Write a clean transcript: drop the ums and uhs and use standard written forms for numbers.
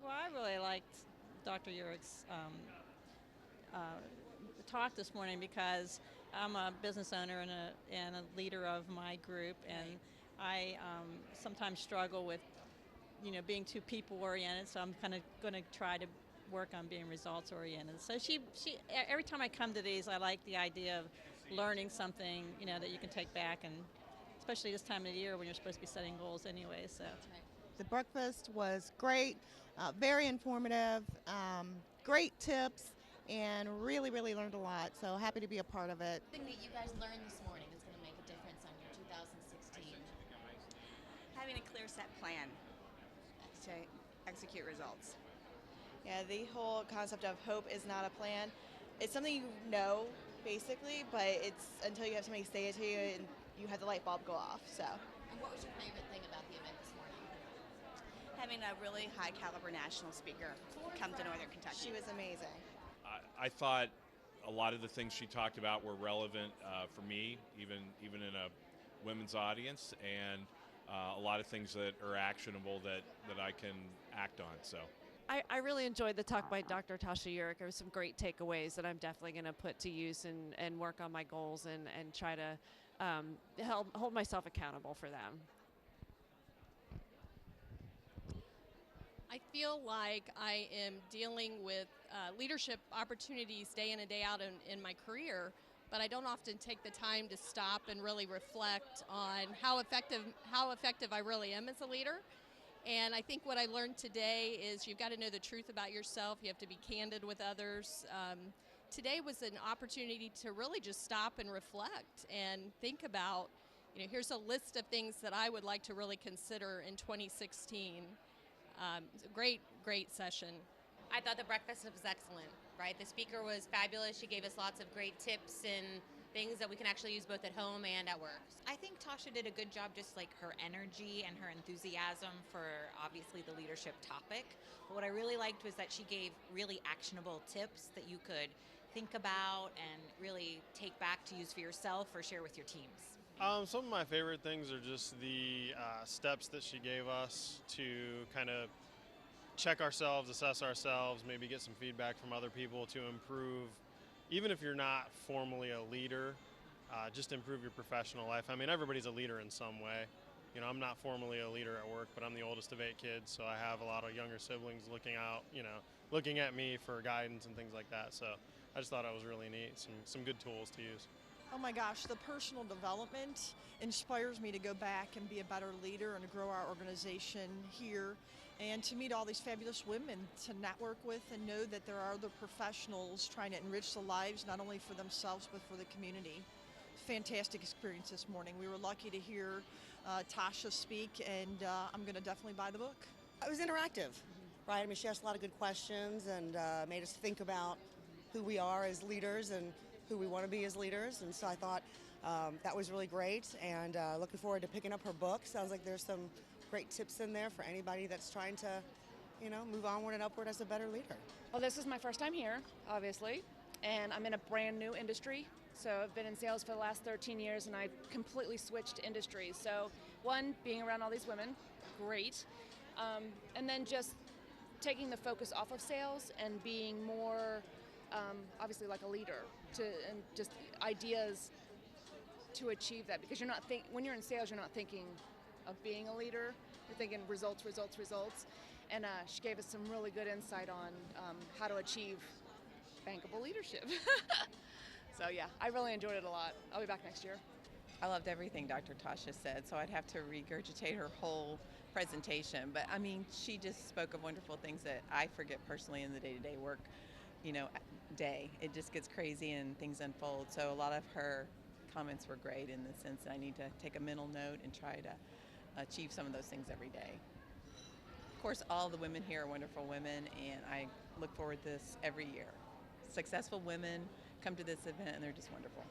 Well, I really liked Dr. Urick's talk this morning because I'm a business owner and a leader of my group, and I sometimes struggle with being too people oriented. So I'm kind of going to try to work on being results oriented. So she every time I come to these, I like the idea of learning something that you can take back, and especially this time of the year when you're supposed to be setting goals anyway. So. The breakfast was great, very informative, great tips, and really, really learned a lot. So happy to be a part of it. Thing that you guys learned this morning that's going to make a difference on your 2016. Having a clear set plan to execute results. Yeah, the whole concept of hope is not a plan. It's something you know, basically, but it's until you have somebody say it to you and you have the light bulb go off. So, And what was your favorite thing about the event this morning? having a really high caliber national speaker come to Northern Kentucky. She was amazing. I thought a lot of the things she talked about were relevant for me, even in a women's audience, and a lot of things that are actionable that I can act on. So. I really enjoyed the talk by Dr. Tasha Urick. There were some great takeaways that I'm definitely going to put to use and work on my goals and try to hold myself accountable for them. I feel like I am dealing with leadership opportunities day in and day out in my career, but I don't often take the time to stop and really reflect on how effective I really am as a leader. And I think what I learned today is you've got to know the truth about yourself. You have to be candid with others. Today was an opportunity to really just stop and reflect and think about, here's a list of things that I would like to really consider in 2016. Great session. I thought the breakfast was excellent, right? The speaker was fabulous. She gave us lots of great tips and things that we can actually use both at home and at work. I think Tasha did a good job, just like her energy and her enthusiasm for obviously the leadership topic. But what I really liked was that she gave really actionable tips that you could think about and really take back to use for yourself or share with your teams. Some of my favorite things are just the steps that she gave us to kind of check ourselves, assess ourselves, maybe get some feedback from other people to improve. Even if you're not formally a leader, just improve your professional life. I mean, everybody's a leader in some way. I'm not formally a leader at work, but I'm the oldest of 8 kids, so I have a lot of younger siblings looking at me for guidance and things like that. So I just thought it was really neat, some good tools to use. Oh my gosh, the personal development inspires me to go back and be a better leader and to grow our organization here and to meet all these fabulous women to network with and know that there are other professionals trying to enrich the lives not only for themselves but for the community. Fantastic experience this morning. We were lucky to hear Tasha speak, and I'm going to definitely buy the book. It was interactive, right? I mean, she asked a lot of good questions and made us think about who we are as leaders and who we want to be as leaders, and so I thought that was really great, and looking forward to picking up her book. Sounds like there's some great tips in there for anybody that's trying to, move onward and upward as a better leader. Well, this is my first time here, obviously, and I'm in a brand new industry. So I've been in sales for the last 13 years, and I've completely switched industries. So one, being around all these women, great, and then just taking the focus off of sales and being more obviously like a leader and just ideas to achieve that, because when you're in sales, you're not thinking of being a leader, you're thinking results, and she gave us some really good insight on how to achieve bankable leadership. So yeah, I really enjoyed it a lot. I'll be back next year. I loved everything Dr. Tasha said, so I'd have to regurgitate her whole presentation, but I mean, she just spoke of wonderful things that I forget personally in the day-to-day work day. It just gets crazy and things unfold. So a lot of her comments were great in the sense that I need to take a mental note and try to achieve some of those things every day. Of course, all the women here are wonderful women, and I look forward to this every year. Successful women come to this event and they're just wonderful.